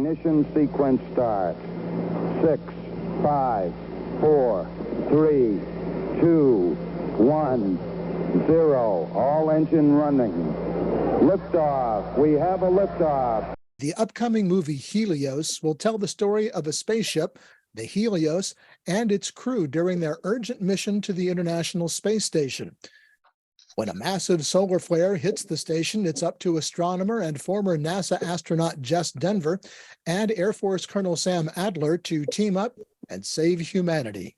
Ignition sequence start. 6, 5, 4, 3, 2, 1, 0. All engine running. Liftoff. We have a liftoff. The upcoming movie Helios will tell the story of a spaceship, the Helios, and its crew during their urgent mission to the International Space Station. When a massive solar flare hits the station, it's up to astronomer and former NASA astronaut Jess and Air Force Colonel Sam Adler to team up and save humanity.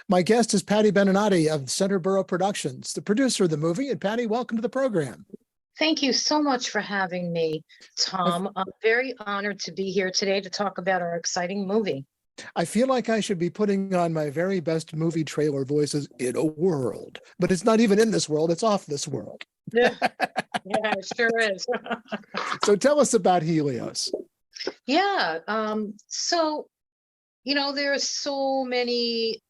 My guest is Patti Beninati of Centerboro Productions, the producer of the movie. And Patti, welcome to the program. Thank you so much for having me, Tom. I'm very honored to be here today to talk about our exciting movie. I feel like I should be putting on my very best movie trailer voices in a world, but it's not even in this world, it's off this world. Yeah, it sure is. So tell us about Helios. Yeah, so, there's so many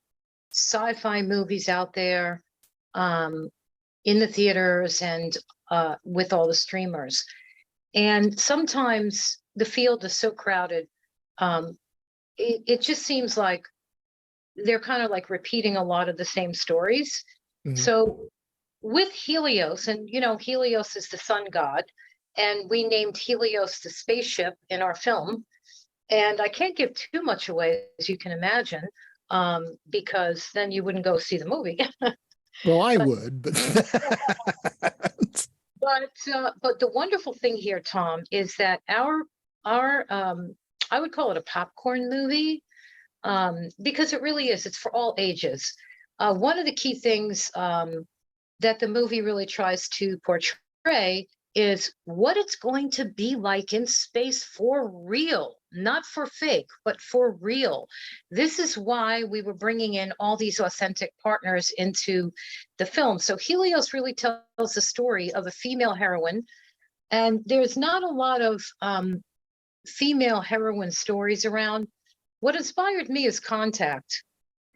sci-fi movies out there in the theaters and with all the streamers. And sometimes the field is so crowded, it just seems like they're kind of like repeating a lot of the same stories. Mm-hmm. So with Helios, and Helios is the sun god, and we named Helios the spaceship in our film. And I can't give too much away, as you can imagine, because then you wouldn't go see the movie. Well, I would, but but the wonderful thing here, Tom, is that our I would call it a popcorn movie, because it really is. It's for all ages. One of the key things that the movie really tries to portray is what it's going to be like in space for real, not for fake, but for real. This is why we were bringing in all these authentic partners into the film. So Helios really tells the story of a female heroine, and there's not a lot of female heroine stories around. What inspired me is Contact.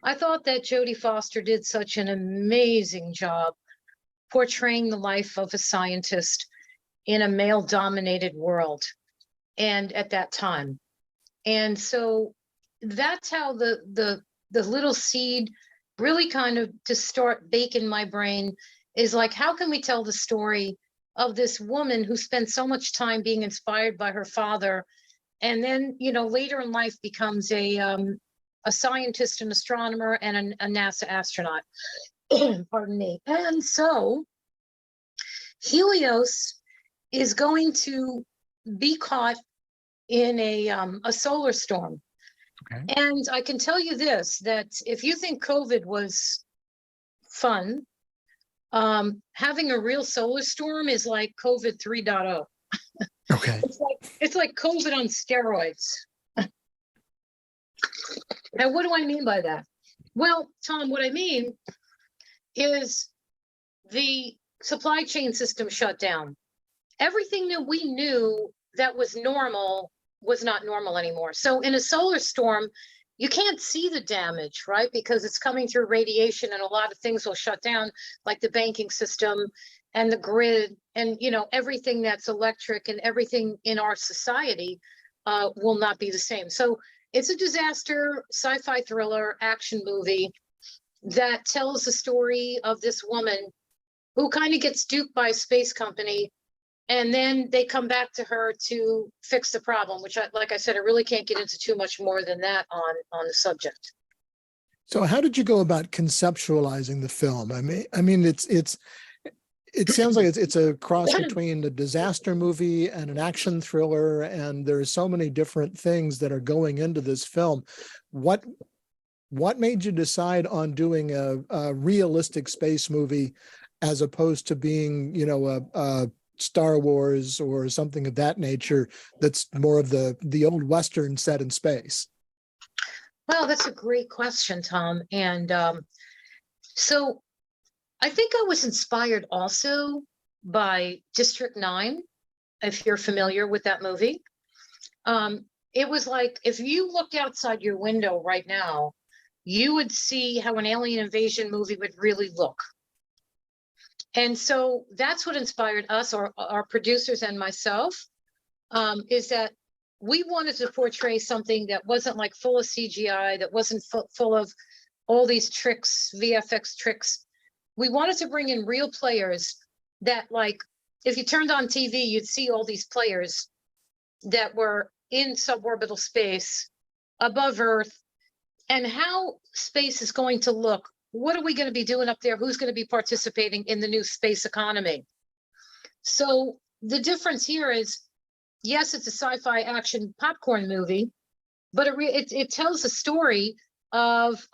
I thought that Jodie Foster did such an amazing job portraying the life of a scientist in a male-dominated world, and at that time. And so that's how the little seed really kind of to start baking my brain is like, how can we tell the story of this woman who spent so much time being inspired by her father, and then later in life becomes a scientist, an astronomer, and a NASA astronaut. Pardon me. And so Helios is going to be caught in a solar storm. Okay. And I can tell you this, that if you think COVID was fun, having a real solar storm is like COVID 3.0. Okay. It's like COVID on steroids. Now, what do I mean by that? Well, Tom, what I mean is the supply chain system shut down. Everything that we knew that was normal was not normal anymore. So in a solar storm, you can't see the damage, right? Because it's coming through radiation, and a lot of things will shut down, like the banking system and the grid, and everything that's electric and everything in our society will not be the same. So it's a disaster sci-fi thriller action movie that tells the story of this woman who kind of gets duped by a space company, and then they come back to her to fix the problem, which, like I said, I really can't get into too much more than that on the subject. So how did you go about conceptualizing the film? I mean, it sounds like it's a cross between a disaster movie and an action thriller, and there's so many different things that are going into this film. What made you decide on doing a realistic space movie as opposed to being, a Star Wars or something of that nature that's more of the old Western set in space? Well, that's a great question, Tom. And so I think I was inspired also by District 9, if you're familiar with that movie. It was like, if you looked outside your window right now, you would see how an alien invasion movie would really look. And so that's what inspired us, or our producers and myself, is that we wanted to portray something that wasn't like full of CGI, that wasn't full of all these tricks, VFX tricks. We wanted to bring in real players that, like, if you turned on TV, you'd see all these players that were in suborbital space, above Earth, and how space is going to look. What are we going to be doing up there? Who's going to be participating in the new space economy? So the difference here is, yes, it's a sci-fi action popcorn movie, but it tells a story of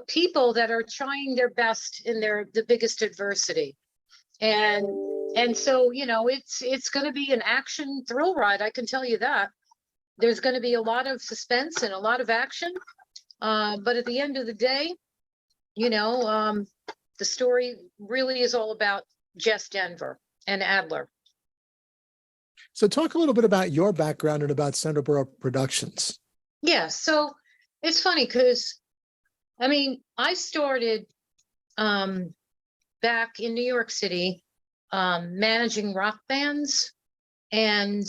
people that are trying their best in the biggest adversity. And so, you know, it's going to be an action thrill ride. I can tell you that. There's going to be a lot of suspense and a lot of action. But at the end of the day, you know, the story really is all about Jess Denver and Adler. So talk a little bit about your background and about Centerboro Productions. Yeah, so it's funny because, I mean, I started back in New York City managing rock bands, and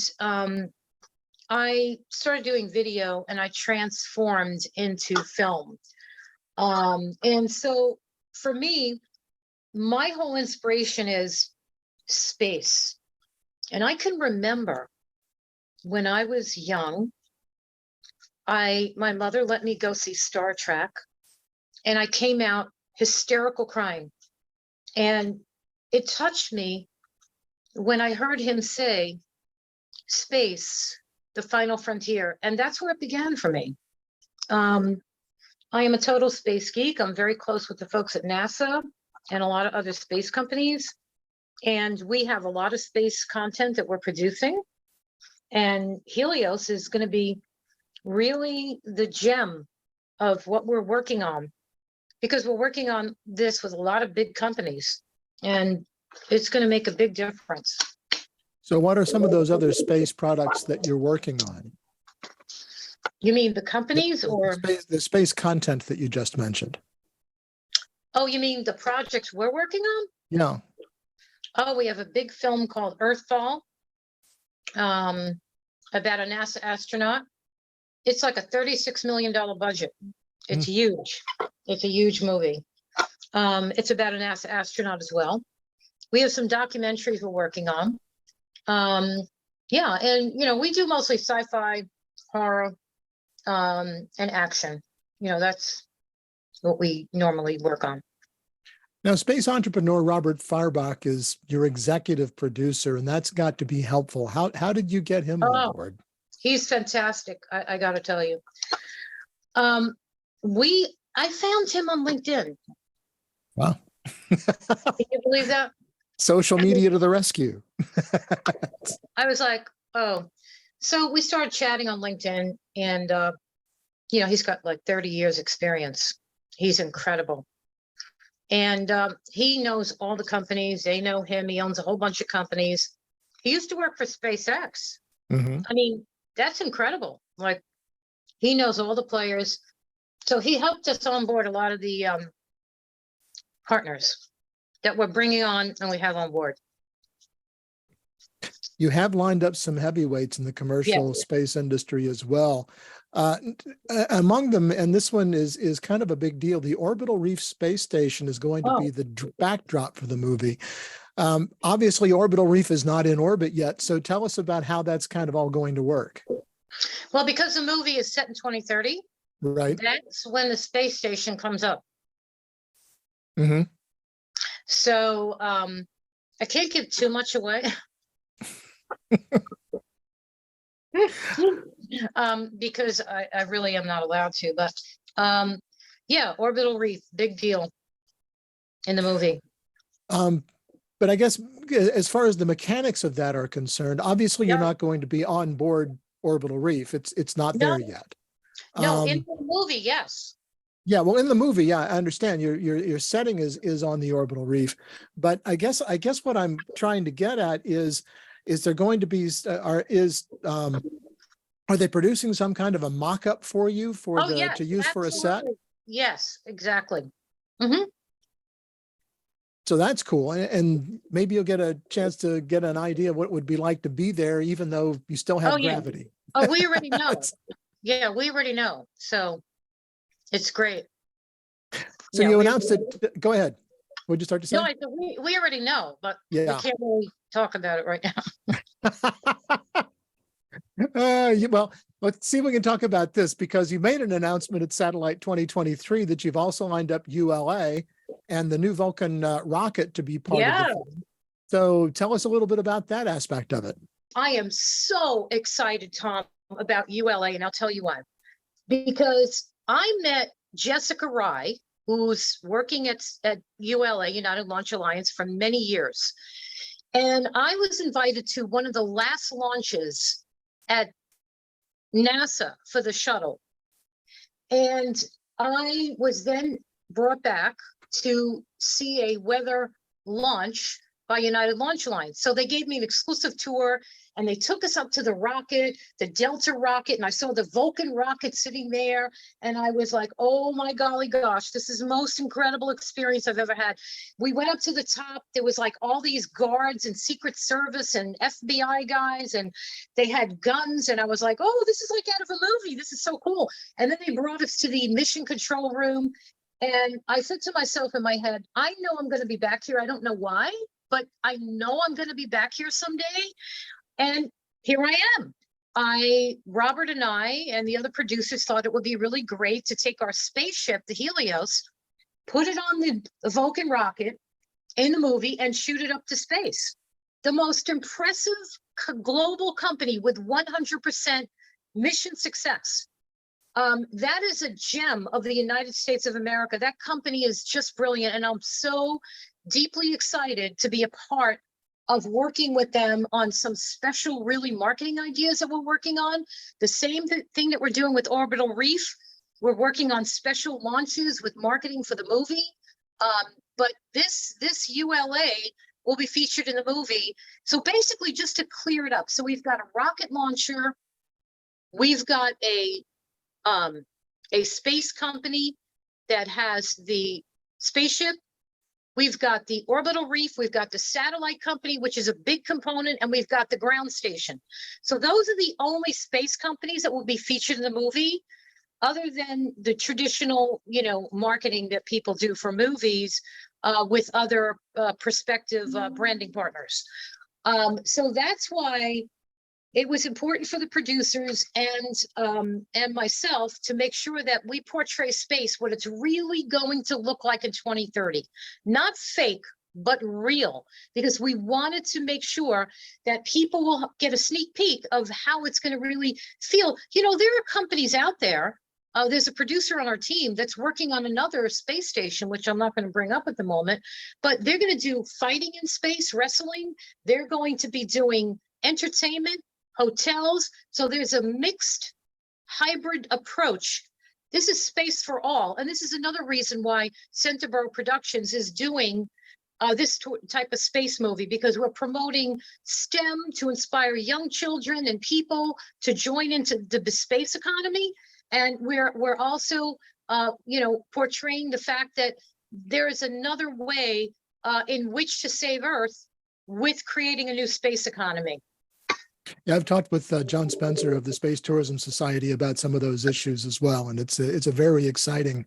I started doing video, and I transformed into film. And so for me, my whole inspiration is space. And I can remember when I was young, my mother let me go see Star Trek, and I came out hysterical crying. And it touched me when I heard him say, space, the final frontier. And that's where it began for me. I am a total space geek. I'm very close with the folks at NASA and a lot of other space companies. And we have a lot of space content that we're producing. And Helios is going to be really the gem of what we're working on, because we're working on this with a lot of big companies, and it's going to make a big difference. So what are some of those other space products that you're working on? You mean the companies or the space content that you just mentioned? Oh, you mean the projects we're working on? Yeah. Oh, we have a big film called Earthfall, about a NASA astronaut. It's like a $36 million budget. It's huge. It's a huge movie. It's about a NASA astronaut as well. We have some documentaries we're working on. Yeah, and you know, we do mostly sci-fi, horror, and action. You know, that's what we normally work on. Now, space entrepreneur Robert Farbach is your executive producer, and that's got to be helpful. How did you get him on board? He's fantastic. I got to tell you. I found him on LinkedIn. Wow. Can you believe that? Social media to the rescue. I was like, oh. So we started chatting on LinkedIn, and you know, he's got like 30 years experience. He's incredible. And he knows all the companies. They know him. He owns a whole bunch of companies. He used to work for SpaceX. Mm-hmm. I mean, that's incredible. Like, he knows all the players. So he helped us onboard a lot of the partners that we're bringing on and we have on board. You have lined up some heavyweights in the commercial space industry as well. Among them, and this one is kind of a big deal, the Orbital Reef space station is going to be the backdrop for the movie. Obviously, Orbital Reef is not in orbit yet, so tell us about how that's kind of all going to work. Well, because the movie is set in 2030, right? That's when the space station comes up. Mm-hmm. So I can't give too much away. Because I really am not allowed to, but yeah, Orbital Reef, big deal in the movie. But I guess as far as the mechanics of that are concerned, obviously you're not going to be on board Orbital Reef. It's not there yet. No, in the movie, yes. Yeah, well, in the movie, yeah, I understand your setting is on the Orbital Reef, but I guess what I'm trying to get at is there going to be are they producing some kind of a mock-up for you to use for a set? Yes, exactly. Mm-hmm. So that's cool, and maybe you'll get a chance to get an idea of what it would be like to be there, even though you still have gravity. Oh, we already know. It's- Yeah, we already know. So it's great. So Yeah, you we- announced it. Go ahead. What'd you start to say? No, we already know, but we Yeah. can't really talk about it right now. Well, let's see if we can talk about this, because you made an announcement at Satellite 2023 that you've also lined up ULA and the new Vulcan rocket to be part of Yeah. the film. So tell us a little bit about that aspect of it. I am so excited, Tom, about ULA, and I'll tell you why. Because I met Jessica Rye, who's working at ULA, United Launch Alliance, for many years. And I was invited to one of the last launches at NASA for the shuttle. And I was then brought back to see a weather launch by United Launch Alliance. So they gave me an exclusive tour, and they took us up to the rocket, the Delta rocket, and I saw the Vulcan rocket sitting there. And I was like, oh my golly gosh, this is the most incredible experience I've ever had. We went up to the top. There was like all these guards and Secret Service and FBI guys, and they had guns. And I was like, oh, this is like out of a movie. This is so cool. And then they brought us to the mission control room. And I said to myself in my head, I know I'm going to be back here. I don't know why, but I know I'm going to be back here someday. And here I am. Robert and I and the other producers thought it would be really great to take our spaceship, the Helios, put it on the Vulcan rocket in the movie and shoot it up to space. The most impressive global company with 100% mission success. That is a gem of the United States of America. That company is just brilliant. And I'm so deeply excited to be a part of working with them on some special, really marketing ideas that we're working on. The same thing that we're doing with Orbital Reef. We're working on special launches with marketing for the movie. But this ULA will be featured in the movie. So basically, just to clear it up. So we've got a rocket launcher. We've got a space company that has the spaceship. We've got the Orbital Reef, we've got the satellite company, which is a big component, and we've got the ground station. So those are the only space companies that will be featured in the movie, other than the traditional, marketing that people do for movies with other prospective branding partners. So that's why it was important for the producers and myself to make sure that we portray space, what it's really going to look like in 2030. Not fake, but real, because we wanted to make sure that people will get a sneak peek of how it's going to really feel. There are companies out there. There's a producer on our team that's working on another space station, which I'm not going to bring up at the moment, but they're going to do fighting in space, wrestling. They're going to be doing entertainment, hotels. So there's a mixed hybrid approach. This is space for all. And this is another reason why Centerboro Productions is doing this type of space movie, because we're promoting STEM to inspire young children and people to join into the space economy. And we're also, portraying the fact that there is another way in which to save Earth with creating a new space economy. Yeah, I've talked with John Spencer of the Space Tourism Society about some of those issues as well, and it's a very exciting,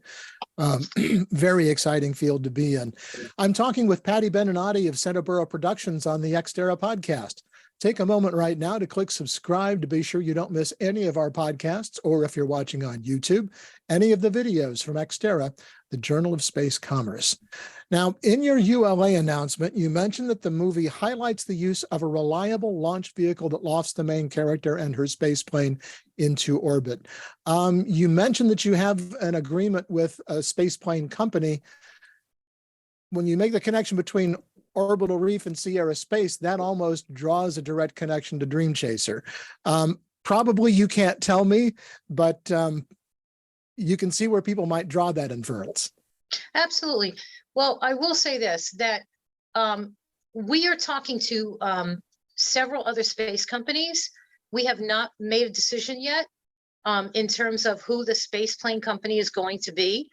very exciting field to be in. I'm talking with Patti Beninati of Centerboro Productions on the Ex Terra Podcast. Take a moment right now to click subscribe to be sure you don't miss any of our podcasts, or if you're watching on YouTube, any of the videos from Ex Terra, the Journal of Space Commerce. Now, in your ULA announcement, you mentioned that the movie highlights the use of a reliable launch vehicle that lofts the main character and her space plane into orbit. You mentioned that you have an agreement with a space plane company. When you make the connection between Orbital Reef and Sierra Space, that almost draws a direct connection to Dream Chaser. Probably you can't tell me, but you can see where people might draw that inference. Absolutely. Well, I will say this, that we are talking to several other space companies. We have not made a decision yet in terms of who the space plane company is going to be.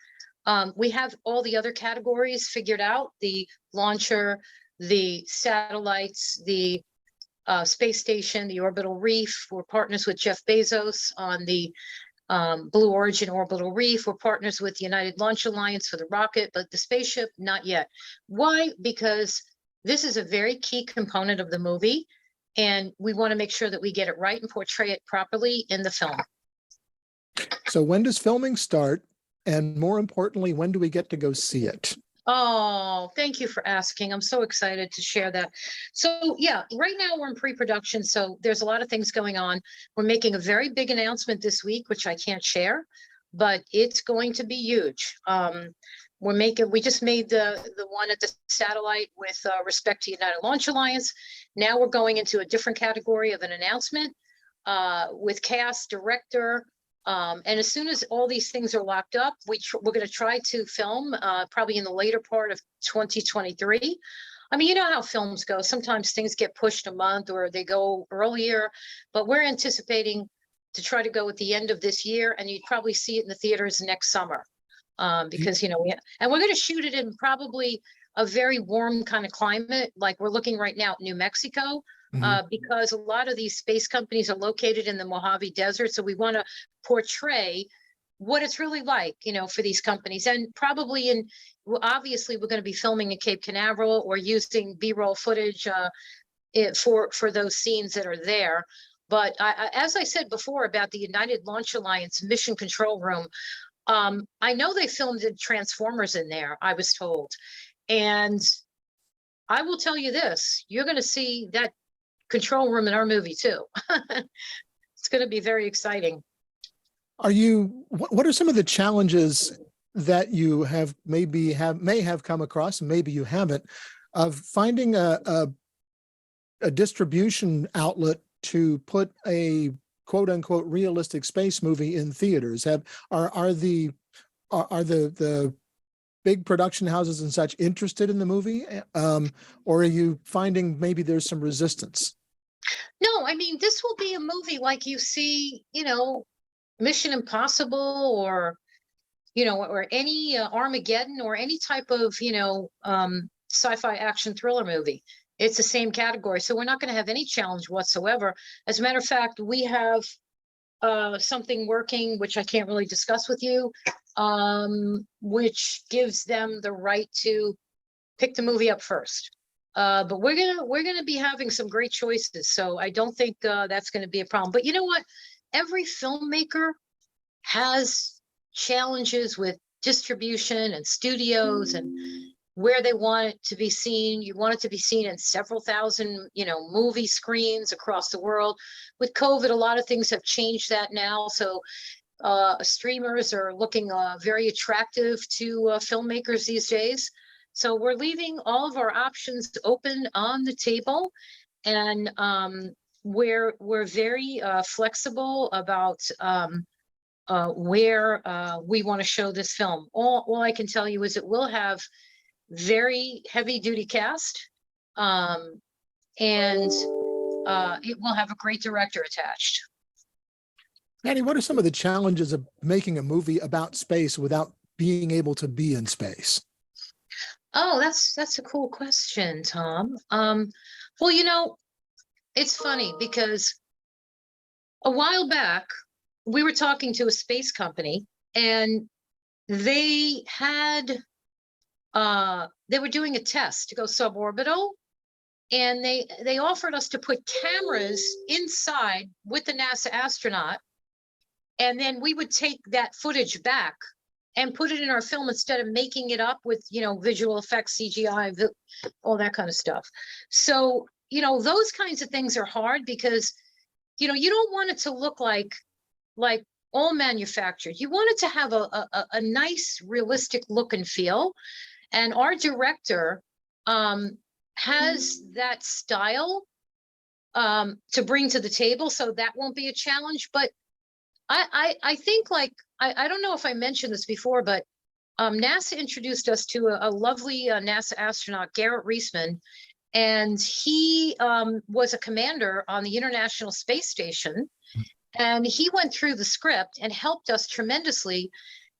We have all the other categories figured out: the launcher, the satellites, the space station, the Orbital Reef. We're partners with Jeff Bezos on the Blue Origin Orbital Reef. We're partners with the United Launch Alliance for the rocket, but the spaceship, not yet. Why? Because this is a very key component of the movie, and we want to make sure that we get it right and portray it properly in the film. So when does filming start? And more importantly, when do we get to go see it? Oh, thank you for asking. I'm so excited to share that. So yeah, right now we're in pre-production. So there's a lot of things going on. We're making a very big announcement this week, which I can't share, but it's going to be huge. We just made the one at the satellite with respect to United Launch Alliance. Now we're going into a different category of an announcement with cast, director, and as soon as all these things are locked up, we're going to try to film probably in the later part of 2023. I mean, you know how films go. Sometimes things get pushed a month or they go earlier, but we're anticipating to try to go at the end of this year, and you'd probably see it in the theaters next summer because, you know, and we're going to shoot it in probably a very warm kind of climate, like we're looking right now at New Mexico. Because a lot of these space companies are located in the Mojave Desert. So we want to portray what it's really like, you know, for these companies. And probably obviously we're going to be filming in Cape Canaveral or using B-roll footage for those scenes that are there. But as I said before about the United Launch Alliance Mission Control Room, I know they filmed Transformers in there, I was told. And I will tell you this, you're going to see that control room in our movie too. It's going to be very exciting. What are some of the challenges that you may have come across, and maybe you haven't, of finding a distribution outlet to put a quote unquote realistic space movie in theaters? Are the big production houses and such interested in the movie? Or are you finding maybe there's some resistance? No, I mean, this will be a movie like you see, you know, Mission Impossible or, you know, or any Armageddon or any type of, you know, sci-fi action thriller movie. It's the same category. So we're not going to have any challenge whatsoever. As a matter of fact, we have something working, which I can't really discuss with you, which gives them the right to pick the movie up first. But we're gonna be having some great choices, so I don't think that's going to be a problem. But you know what? Every filmmaker has challenges with distribution and studios and where they want it to be seen. You want it to be seen in several thousand, you know, movie screens across the world. With COVID, a lot of things have changed that now. So streamers are looking very attractive to filmmakers these days. So we're leaving all of our options open on the table, and we're very flexible about where we want to show this film. All I can tell you is it will have very heavy duty cast, and it will have a great director attached. Patti, what are some of the challenges of making a movie about space without being able to be in space? Oh, that's a cool question, Tom. Well, you know, it's funny because a while back we were talking to a space company, and they were doing a test to go suborbital, and they offered us to put cameras inside with the NASA astronaut, and then we would take that footage back and put it in our film instead of making it up with, you know, visual effects, CGI, all that kind of stuff. So, you know, those kinds of things are hard because, you know, you don't want it to look like all manufactured. You want it to have a nice, realistic look and feel. And our director has that style to bring to the table, so that won't be a challenge. But I think, like, I don't know if I mentioned this before, but NASA introduced us to a lovely NASA astronaut, Garrett Reisman, and he was a commander on the International Space Station, and he went through the script and helped us tremendously,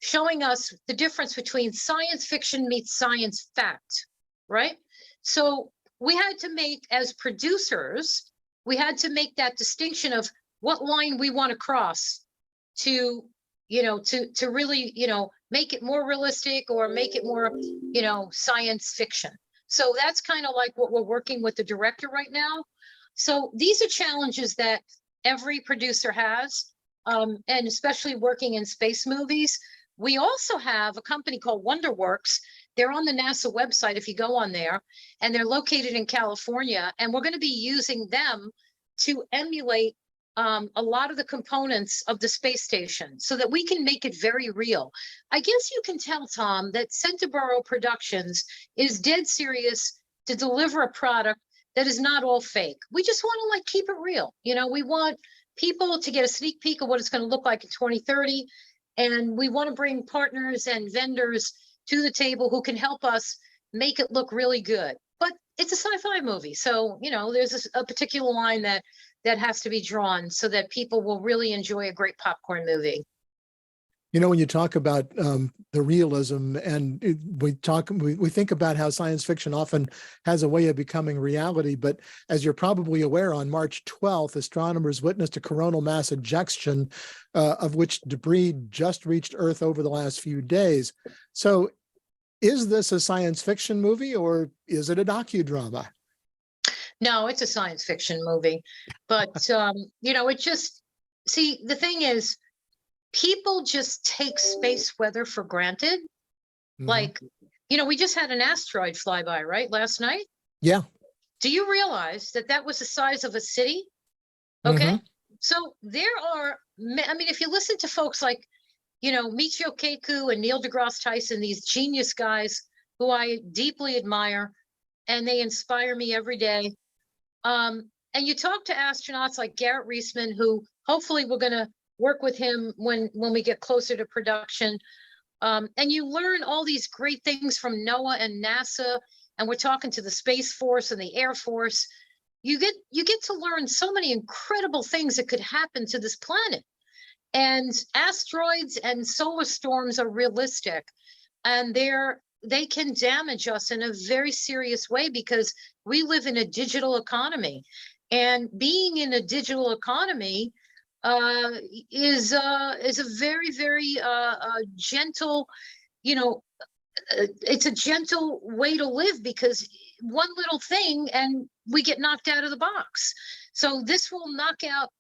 showing us the difference between science fiction meets science fact, right? So we had to make, as producers, we had to make that distinction of what line we want to cross to, to really, make it more realistic or make it more, science fiction. So that's kind of like what we're working with the director right now. So these are challenges that every producer has, and especially working in space movies. We also have a company called WonderWorks. They're on the NASA website if you go on there, and they're located in California. And we're going to be using them to emulate a lot of the components of the space station so that we can make it very real. I guess you can tell, Tom, that Centerboro Productions is dead serious to deliver a product that is not all fake. We just want to keep it real. We want people to get a sneak peek of what it's going to look like in 2030. And we want to bring partners and vendors to the table who can help us make it look really good. But it's a sci-fi movie. So, there's a particular line that has to be drawn so that people will really enjoy a great popcorn movie. When you talk about the realism, and we think about how science fiction often has a way of becoming reality. But as you're probably aware, on March 12th, astronomers witnessed a coronal mass ejection, of which debris just reached Earth over the last few days. So is this a science fiction movie or is it a docudrama? No, it's a science fiction movie. But, it just, see, the thing is, people just take space weather for granted. Mm-hmm. We just had an asteroid fly by, right, last night? Yeah. Do you realize that was the size of a city? Okay. Mm-hmm. So there are, if you listen to folks like, Michio Kaku and Neil deGrasse Tyson, these genius guys who I deeply admire, and they inspire me every day. And you talk to astronauts like Garrett Reisman, who hopefully we're going to work with him when we get closer to production. And you learn all these great things from NOAA and NASA, and we're talking to the Space Force and the Air Force. You get to learn so many incredible things that could happen to this planet. And asteroids and solar storms are realistic, and they can damage us in a very serious way because we live in a digital economy. And being in a digital economy is a very, very gentle, it's a gentle way to live, because one little thing and we get knocked out of the box. So this will knock out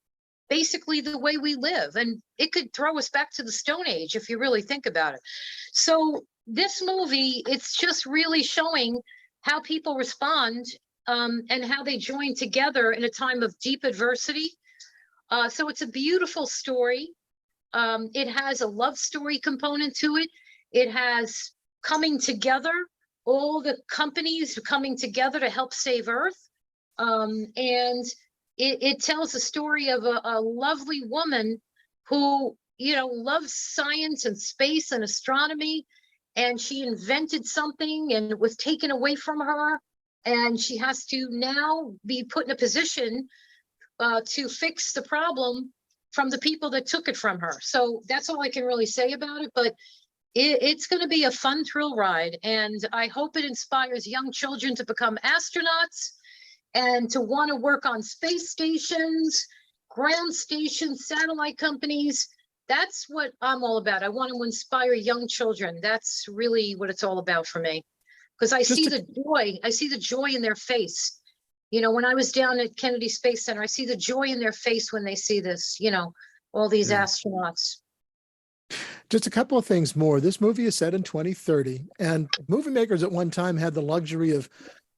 basically the way we live, and it could throw us back to the Stone Age if you really think about it. So this movie, it's just really showing how people respond, and how they join together in a time of deep adversity. So it's a beautiful story. It has a love story component to it. It has coming together, all the companies coming together to help save Earth. And it tells a story of a lovely woman who, loves science and space and astronomy. And she invented something and it was taken away from her. And she has to now be put in a position to fix the problem from the people that took it from her. So that's all I can really say about it. But it's going to be a fun thrill ride. And I hope it inspires young children to become astronauts and to want to work on space stations, ground stations, satellite companies. That's what I'm all about. I want to inspire young children. That's really what it's all about for me. Because I see the joy in their face. When I was down at Kennedy Space Center, I see the joy in their face when they see this, all these astronauts. Just a couple of things more. This movie is set in 2030, and movie makers at one time had the luxury of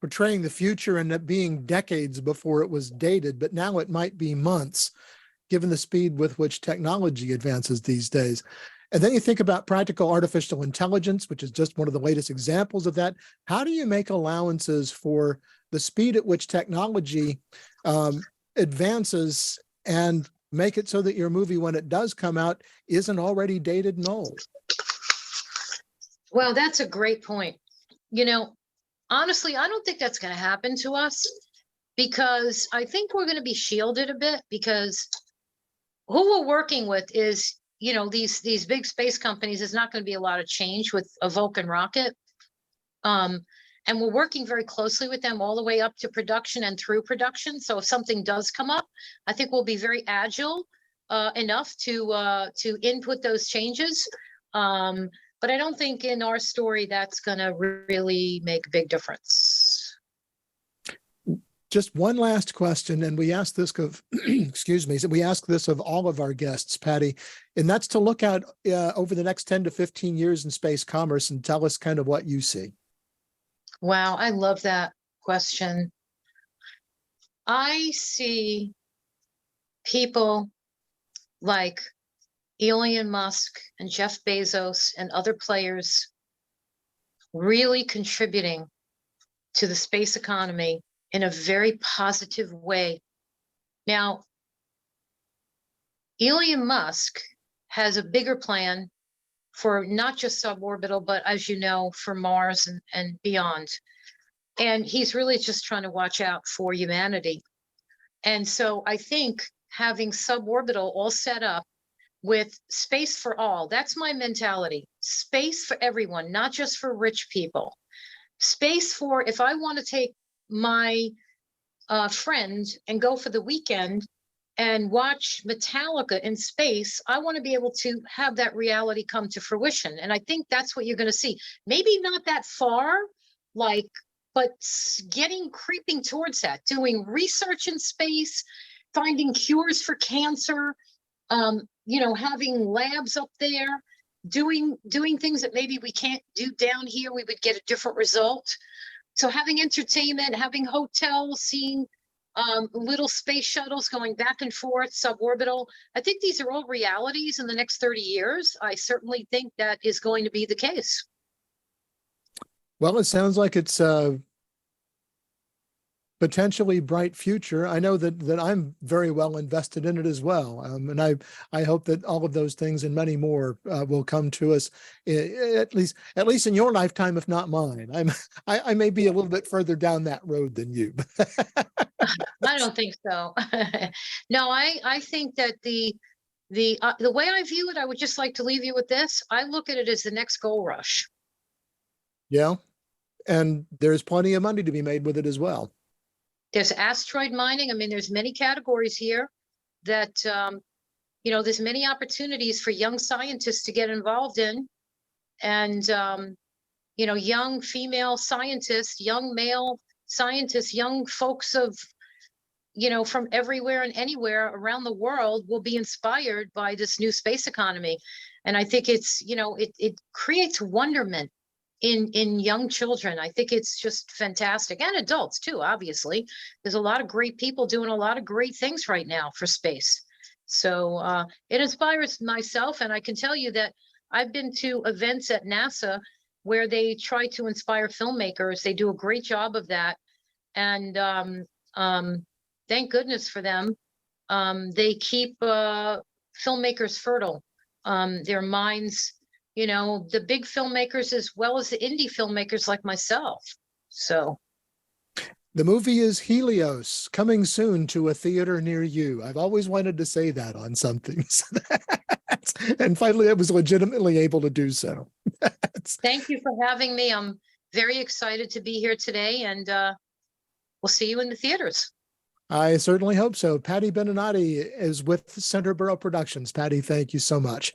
portraying the future and it being decades before it was dated, but now it might be months, given the speed with which technology advances these days. And then you think about practical artificial intelligence, which is just one of the latest examples of that. How do you make allowances for the speed at which technology advances and make it so that your movie, when it does come out, isn't already dated and old? Well, that's a great point. Honestly, I don't think that's going to happen to us, because I think we're going to be shielded a bit, because who we're working with is, these big space companies. There's not going to be a lot of change with a Vulcan rocket. And we're working very closely with them all the way up to production and through production. So if something does come up, I think we'll be very agile enough to input those changes. But I don't think in our story that's going to really make a big difference. Just one last question, and we ask this of, excuse me, we ask this of all of our guests, Patti, and that's to look out over the next 10 to 15 years in space commerce and tell us kind of what you see. Wow, I love that question. I see people like Elon Musk and Jeff Bezos and other players really contributing to the space economy in a very positive way. Now, Elon Musk has a bigger plan for not just suborbital, but as you know, for Mars and beyond. And he's really just trying to watch out for humanity. And so I think having suborbital all set up with space for all, that's my mentality. Space for everyone, not just for rich people. Space for, if I want to take my friend and go for the weekend and watch Metallica in space, I want to be able to have that reality come to fruition. And I think that's what you're going to see. Maybe not that far, but creeping towards that, doing research in space, finding cures for cancer, having labs up there, doing things that maybe we can't do down here, we would get a different result. So having entertainment, having hotels, seeing little space shuttles going back and forth, suborbital. I think these are all realities in the next 30 years. I certainly think that is going to be the case. Well, it sounds like it's a potentially bright future. I know that I'm very well invested in it as well. And I hope that all of those things and many more will come to us, at least in your lifetime, if not mine. I may be a little bit further down that road than you. I don't think so. No, I think that the way I view it, I would just like to leave you with this. I look at it as the next gold rush. Yeah. And there's plenty of money to be made with it as well. There's asteroid mining. I mean, there's many categories here that, there's many opportunities for young scientists to get involved in. And, young female scientists, young male scientists, young folks from everywhere and anywhere around the world will be inspired by this new space economy. And I think it's, it creates wonderment in young children. I think it's just fantastic, and adults too, obviously. There's a lot of great people doing a lot of great things right now for space. So it inspires myself, and I can tell you that I've been to events at NASA where they try to inspire filmmakers. They do a great job of that, and thank goodness for them. They keep filmmakers fertile, their minds, the big filmmakers as well as the indie filmmakers like myself. So the movie is Helios, coming soon to a theater near you. I've always wanted to say that on something. And finally I was legitimately able to do so. Thank you for having me. I'm very excited to be here today, and we'll see you in the theaters. I certainly hope so. Patti Beninati is with Centerboro Productions. Patti, thank you so much.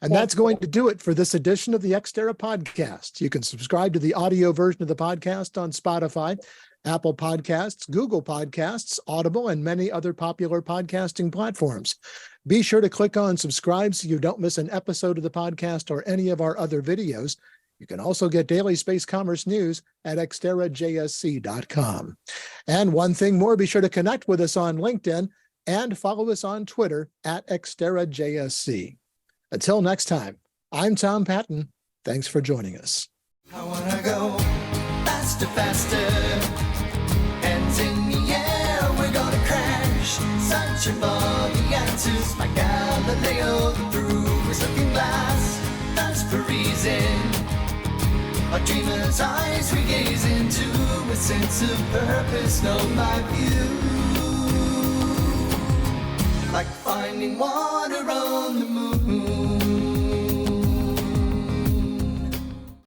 And that's going to do it for this edition of the Ex Terra Podcast. You can subscribe to the audio version of the podcast on Spotify, Apple Podcasts, Google Podcasts, Audible, and many other popular podcasting platforms. Be sure to click on subscribe so you don't miss an episode of the podcast or any of our other videos. You can also get daily space commerce news at exterrajsc.com. And one thing more, be sure to connect with us on LinkedIn and follow us on Twitter at exterrajsc. Until next time, I'm Tom Patton. Thanks for joining us. I want to go faster, faster. Hands in the air, we're going to crash. Searching for the answers. My Galileo, the through is looking glass. Thirst for reason. Our dreamer's eyes we gaze into, a sense of purpose, know my view. Like finding water on the moon.